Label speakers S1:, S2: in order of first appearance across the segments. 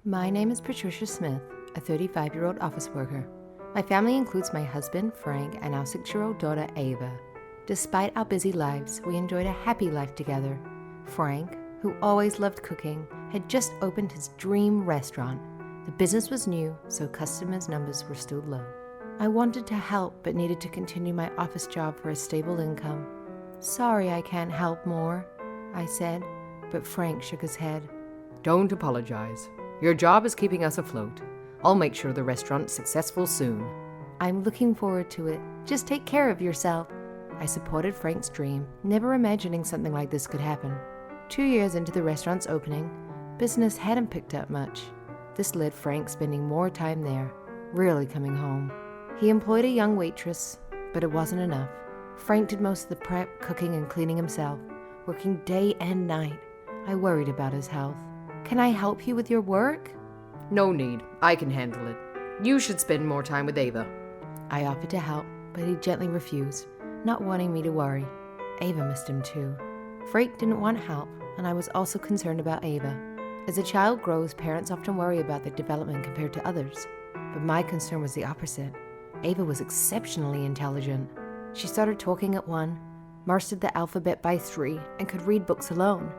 S1: My name is Patricia Smith, a 35-year-old office worker. My family includes my husband, Frank, and our 6-year-old daughter, Ava. Despite our busy lives, we enjoyed a happy life together. Frank, who always loved cooking, had just opened his dream restaurant. The business was new, so customers' numbers were still low. I wanted to help, but needed to continue my office job for a stable income. "Sorry I can't help more," I said, but Frank shook his head.
S2: Don't apologize. Your job is keeping us afloat. I'll make sure the restaurant's successful soon.
S1: "I'm looking forward to it. Just take care of yourself." I supported Frank's dream, never imagining something like this could happen. 2 years into the restaurant's opening, business hadn't picked up much. This led Frank spending more time there, rarely coming home. He employed a young waitress, but it wasn't enough. Frank did most of the prep, cooking, and cleaning himself, working day and night. I worried about his health. "Can I help you with your work?"
S2: No need. I can handle it. You should spend more time with Ava.
S1: I offered to help, but he gently refused, not wanting me to worry. Ava missed him too. Frank didn't want help, and I was also concerned about Ava. As a child grows, parents often worry about their development compared to others, but my concern was the opposite. Ava was exceptionally intelligent. She started talking at 1, mastered the alphabet by 3, and could read books alone.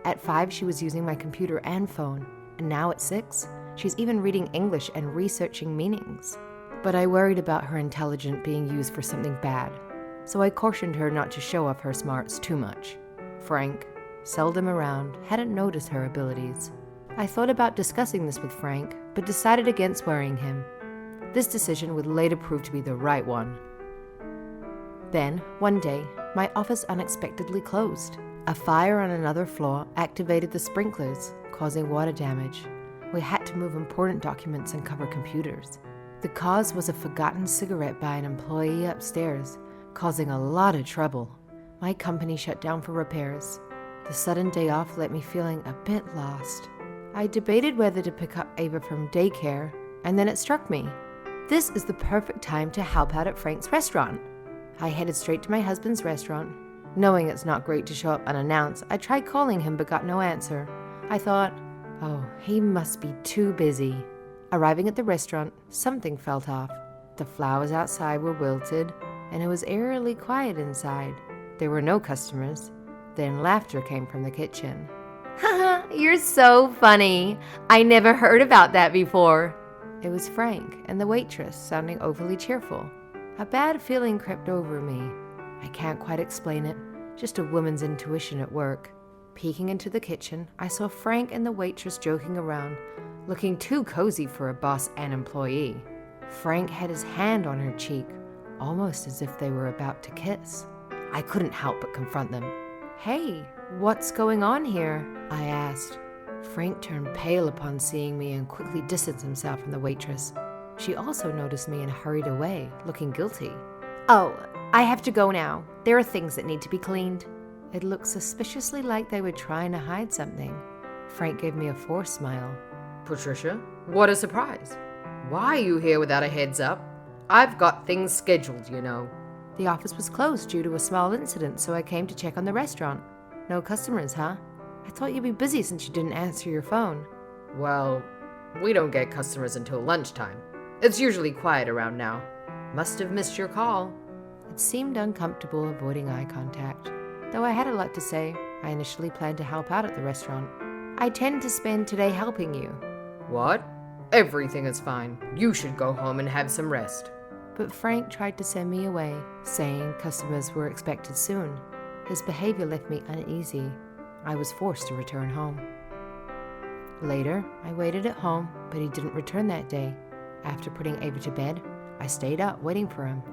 S1: At 5, she was using my computer and phone, and now at 6, she's even reading English and researching meanings. But I worried about her intelligence being used for something bad, so I cautioned her not to show off her smarts too much. Frank, seldom around, hadn't noticed her abilities. I thought about discussing this with Frank, but decided against worrying him. This decision would later prove to be the right one. Then, one day, my office unexpectedly closed. A fire on another floor activated the sprinklers, causing water damage. We had to move important documents and cover computers. The cause was a forgotten cigarette by an employee upstairs, causing a lot of trouble. My company shut down for repairs. The sudden day off left me feeling a bit lost. I debated whether to pick up Ava from daycare, and then it struck me. This is the perfect time to help out at Frank's restaurant. I headed straight to my husband's restaurant. Knowing it's not great to show up unannounced, I tried calling him but got no answer. I thought, oh, he must be too busy. Arriving at the restaurant, something felt off. The flowers outside were wilted, and it was eerily quiet inside. There were no customers. Then laughter came from the kitchen. "Haha, you're so funny. I never heard about that before." It was Frank and the waitress, sounding overly cheerful. A bad feeling crept over me. I can't quite explain it, just a woman's intuition at work. Peeking into the kitchen, I saw Frank and the waitress joking around, looking too cozy for a boss and employee. Frank had his hand on her cheek, almost as if they were about to kiss. I couldn't help but confront them. "Hey, what's going on here?" I asked. Frank turned pale upon seeing me and quickly distanced himself from the waitress. She also noticed me and hurried away, looking guilty. "Oh, I have to go now. There are things that need to be cleaned." It looked suspiciously like they were trying to hide something. Frank gave me a forced smile.
S2: Patricia, what a surprise. Why are you here without a heads up? I've got things scheduled, you know.
S1: "The office was closed due to a small incident, so I came to check on the restaurant." "No customers, huh? I thought you'd be busy since you didn't answer your phone."
S2: Well, we don't get customers until lunchtime. It's usually quiet around now. Must have missed your call.
S1: It seemed uncomfortable avoiding eye contact. Though I had a lot to say, I initially planned to help out at the restaurant. "I tend to spend today helping you."
S2: What? Everything is fine. You should go home and have some rest.
S1: But Frank tried to send me away, saying customers were expected soon. His behavior left me uneasy. I was forced to return home. Later, I waited at home, but he didn't return that day. After putting Ava to bed, I stayed up waiting for him.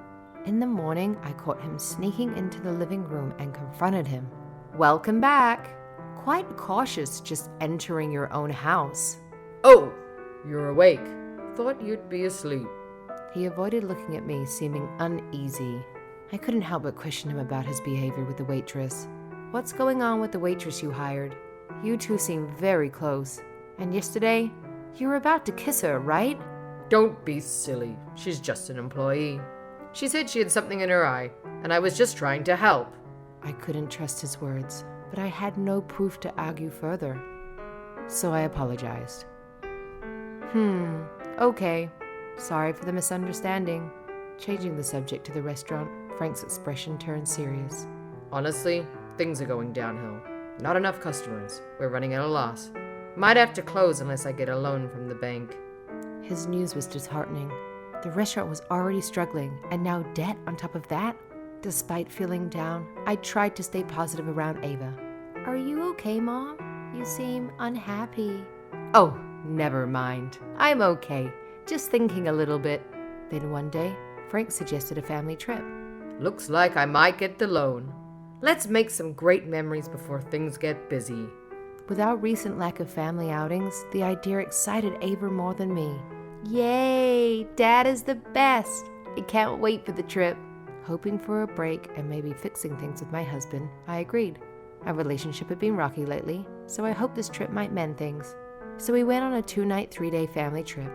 S1: In the morning, I caught him sneaking into the living room and confronted him. "Welcome back. Quite cautious just entering your own house."
S2: Oh, you're awake. Thought you'd be asleep.
S1: He avoided looking at me, seeming uneasy. I couldn't help but question him about his behavior with the waitress. "What's going on with the waitress you hired? You two seem very close. And yesterday, you were about to kiss her, right?"
S2: Don't be silly. She's just an employee. She said she had something in her eye, and I was just trying to help.
S1: I couldn't trust his words, but I had no proof to argue further. So I apologized. Okay. Sorry for the misunderstanding. Changing the subject to the restaurant, Frank's expression turned serious.
S2: Honestly, things are going downhill. Not enough customers. We're running at a loss. Might have to close unless I get a loan from the bank.
S1: His news was disheartening. The restaurant was already struggling, and now debt on top of that? Despite feeling down, I tried to stay positive around Ava. Are you okay, Mom? You seem unhappy. Oh, never mind. I'm okay. Just thinking a little bit. Then one day, Frank suggested a family trip.
S2: Looks like I might get the loan. Let's make some great memories before things get busy.
S1: With our recent lack of family outings, the idea excited Ava more than me. Yay! Dad is the best! I can't wait for the trip. Hoping for a break and maybe fixing things with my husband, I agreed. Our relationship had been rocky lately, so I hoped this trip might mend things. So we went on a 2-night, 3-day family trip.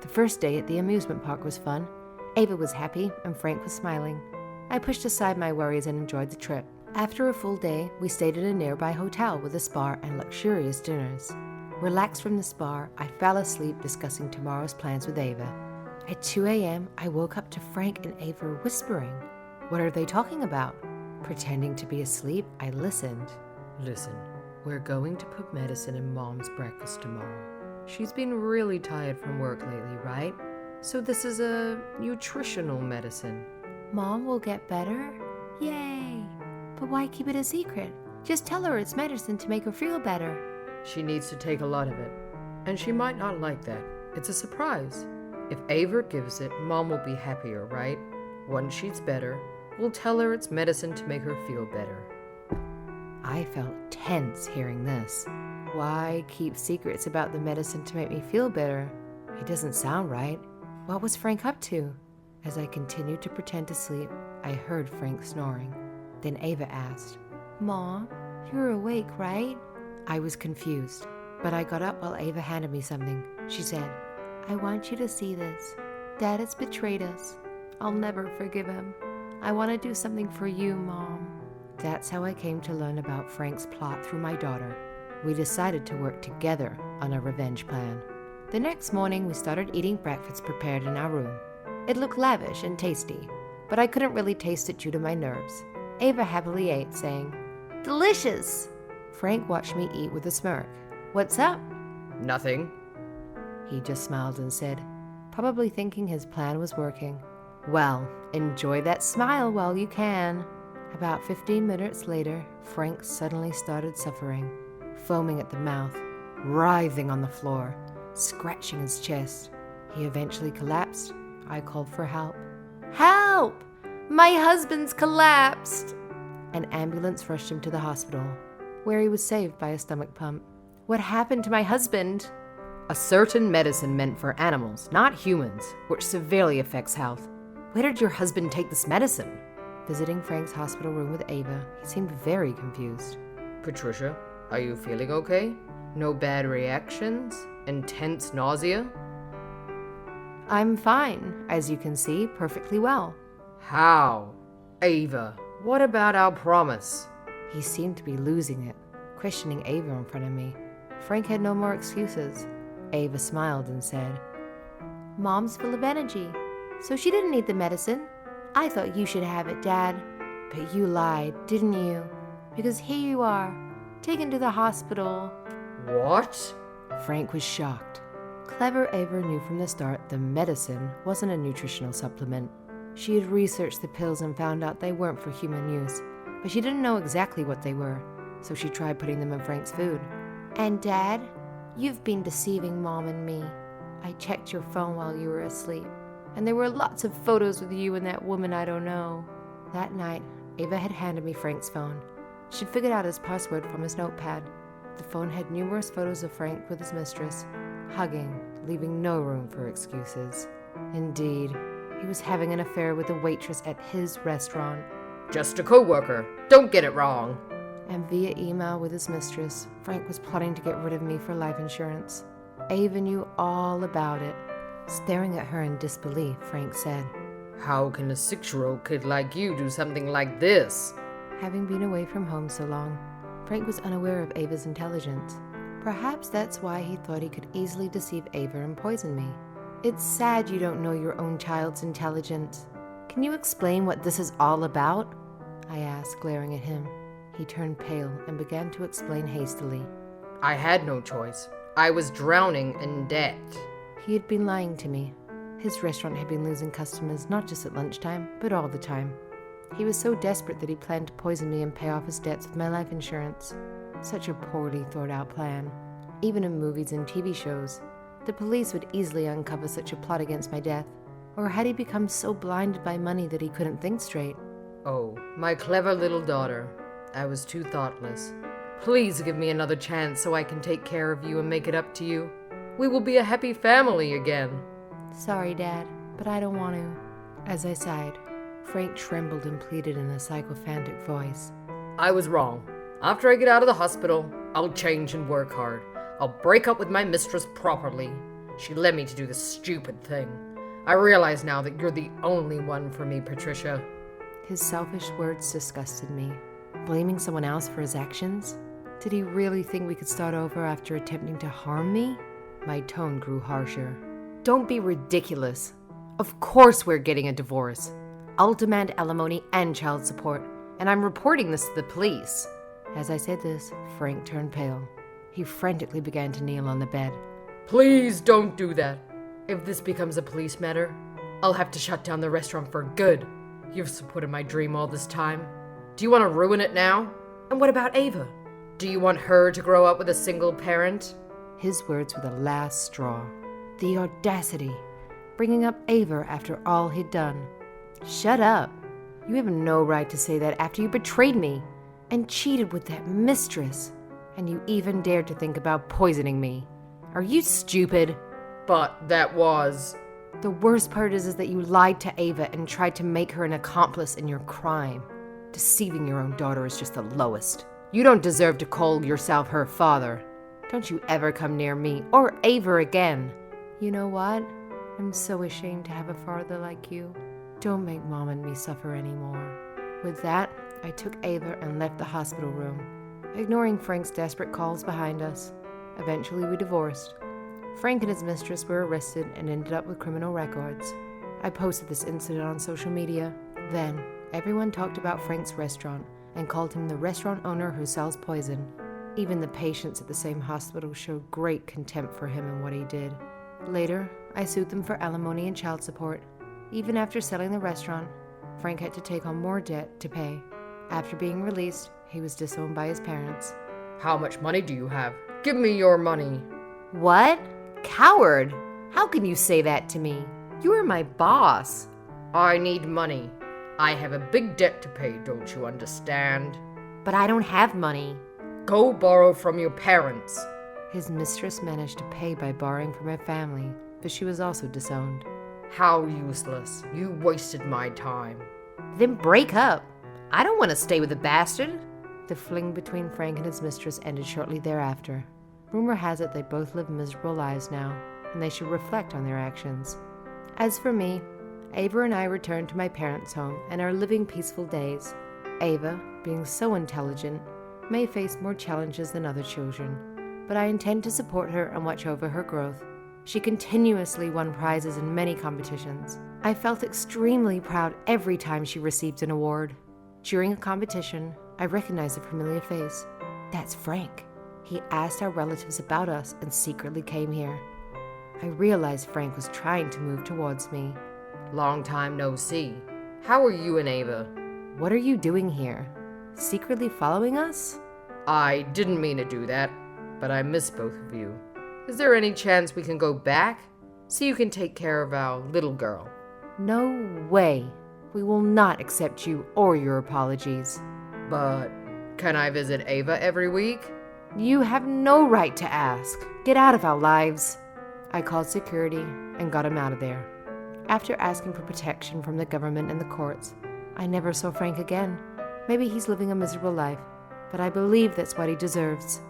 S1: The first day at the amusement park was fun. Ava was happy and Frank was smiling. I pushed aside my worries and enjoyed the trip. After a full day, we stayed at a nearby hotel with a spa and luxurious dinners. Relaxed from the spa, I fell asleep discussing tomorrow's plans with Ava. At 2 a.m., I woke up to Frank and Ava whispering. What are they talking about? Pretending to be asleep, I listened.
S2: Listen, we're going to put medicine in Mom's breakfast tomorrow. She's been really tired from work lately, right? So this is a nutritional medicine.
S1: Mom will get better? Yay! But why keep it a secret? Just tell her it's medicine to make her feel better.
S2: She needs to take a lot of it, and she might not like that. It's a surprise. If Ava gives it, Mom will be happier, right? Once she's better, we'll tell her it's medicine to make her feel better.
S1: I felt tense hearing this. Why keep secrets about the medicine to make me feel better? It doesn't sound right. What was Frank up to? As I continued to pretend to sleep, I heard Frank snoring. Then Ava asked, Mom, you're awake, right? I was confused, but I got up while Ava handed me something. She said, I want you to see this. Dad has betrayed us. I'll never forgive him. I want to do something for you, Mom. That's how I came to learn about Frank's plot through my daughter. We decided to work together on a revenge plan. The next morning, we started eating breakfast prepared in our room. It looked lavish and tasty, but I couldn't really taste it due to my nerves. Ava happily ate, saying, Delicious! Frank watched me eat with a smirk. What's up?
S2: Nothing.
S1: He just smiled and said, probably thinking his plan was working. Well, enjoy that smile while you can. About 15 minutes later, Frank suddenly started suffering, foaming at the mouth, writhing on the floor, scratching his chest. He eventually collapsed. I called for help. Help! My husband's collapsed! An ambulance rushed him to the hospital, where he was saved by a stomach pump. What happened to my husband?
S2: A certain medicine meant for animals, not humans, which severely affects health. Where did your husband take this medicine?
S1: Visiting Frank's hospital room with Ava, he seemed very confused.
S2: Patricia, are you feeling okay? No bad reactions? Intense nausea?
S1: I'm fine, as you can see, perfectly well.
S2: How? Ava, what about our promise?
S1: He seemed to be losing it, questioning Ava in front of me. Frank had no more excuses. Ava smiled and said, Mom's full of energy, so she didn't need the medicine. I thought you should have it, Dad. But you lied, didn't you? Because here you are, taken to the hospital.
S2: What?
S1: Frank was shocked. Clever Ava knew from the start the medicine wasn't a nutritional supplement. She had researched the pills and found out they weren't for human use, but she didn't know exactly what they were, so she tried putting them in Frank's food. And Dad, you've been deceiving Mom and me. I checked your phone while you were asleep, and there were lots of photos with you and that woman I don't know. That night, Ava had handed me Frank's phone. She'd figured out his password from his notepad. The phone had numerous photos of Frank with his mistress, hugging, leaving no room for excuses. Indeed, he was having an affair with a waitress at his restaurant.
S2: Just a co-worker. Don't get it wrong.
S1: And via email with his mistress, Frank was plotting to get rid of me for life insurance. Ava knew all about it. Staring at her in disbelief, Frank said,
S2: How can a 6-year-old kid like you do something like this?
S1: Having been away from home so long, Frank was unaware of Ava's intelligence. Perhaps that's why he thought he could easily deceive Ava and poison me. It's sad you don't know your own child's intelligence. Can you explain what this is all about? I asked, glaring at him. He turned pale and began to explain hastily.
S2: I had no choice. I was drowning in debt.
S1: He had been lying to me. His restaurant had been losing customers not just at lunchtime, but all the time. He was so desperate that he planned to poison me and pay off his debts with my life insurance. Such a poorly thought out plan. Even in movies and TV shows, the police would easily uncover such a plot against my death. Or had he become so blinded by money that he couldn't think straight?
S2: Oh, my clever little daughter. I was too thoughtless. Please give me another chance so I can take care of you and make it up to you. We will be a happy family again.
S1: Sorry, Dad, but I don't want to. As I sighed, Frank trembled and pleaded in a sycophantic voice.
S2: I was wrong. After I get out of the hospital, I'll change and work hard. I'll break up with my mistress properly. She led me to do this stupid thing. I realize now that you're the only one for me, Patricia.
S1: His selfish words disgusted me. Blaming someone else for his actions? Did he really think we could start over after attempting to harm me? My tone grew harsher. Don't be ridiculous. Of course we're getting a divorce. I'll demand alimony and child support, and I'm reporting this to the police. As I said this, Frank turned pale. He frantically began to kneel on the bed.
S2: Please don't do that. If this becomes a police matter, I'll have to shut down the restaurant for good. You've supported my dream all this time. Do you want to ruin it now? And what about Ava? Do you want her to grow up with a single parent?
S1: His words were the last straw. The audacity. Bringing up Ava after all he'd done. Shut up. You have no right to say that after you betrayed me and cheated with that mistress. And you even dared to think about poisoning me. Are you stupid?
S2: But that was...
S1: The worst part is that you lied to Ava and tried to make her an accomplice in your crime. Deceiving your own daughter is just the lowest. You don't deserve to call yourself her father. Don't you ever come near me or Ava again. You know what? I'm so ashamed to have a father like you. Don't make Mom and me suffer anymore. With that, I took Ava and left the hospital room, ignoring Frank's desperate calls behind us. Eventually, we divorced. Frank and his mistress were arrested and ended up with criminal records. I posted this incident on social media. Then, everyone talked about Frank's restaurant and called him the restaurant owner who sells poison. Even the patients at the same hospital showed great contempt for him and what he did. Later, I sued them for alimony and child support. Even after selling the restaurant, Frank had to take on more debt to pay. After being released, he was disowned by his parents.
S2: How much money do you have? Give me your money.
S1: What? Coward! How can you say that to me? You are my boss.
S2: I need money. I have a big debt to pay, don't you understand?
S1: But I don't have money.
S2: Go borrow from your parents.
S1: His mistress managed to pay by borrowing from her family, but she was also disowned.
S2: How useless. You wasted my time.
S1: Then break up. I don't want to stay with a bastard. The fling between Frank and his mistress ended shortly thereafter. Rumor has it they both live miserable lives now, and they should reflect on their actions. As for me, Ava and I returned to my parents' home and are living peaceful days. Ava, being so intelligent, may face more challenges than other children, but I intend to support her and watch over her growth. She continuously won prizes in many competitions. I felt extremely proud every time she received an award. During a competition, I recognized a familiar face. That's Frank. He asked our relatives about us and secretly came here. I realized Frank was trying to move towards me.
S2: Long time no see. How are you and Ava?
S1: What are you doing here? Secretly following us?
S2: I didn't mean to do that, but I miss both of you. Is there any chance we can go back so you can take care of our little girl?
S1: No way. We will not accept you or your apologies.
S2: But can I visit Ava every week?
S1: You have no right to ask. Get out of our lives. I called security and got him out of there. After asking for protection from the government and the courts, I never saw Frank again. Maybe he's living a miserable life, but I believe that's what he deserves.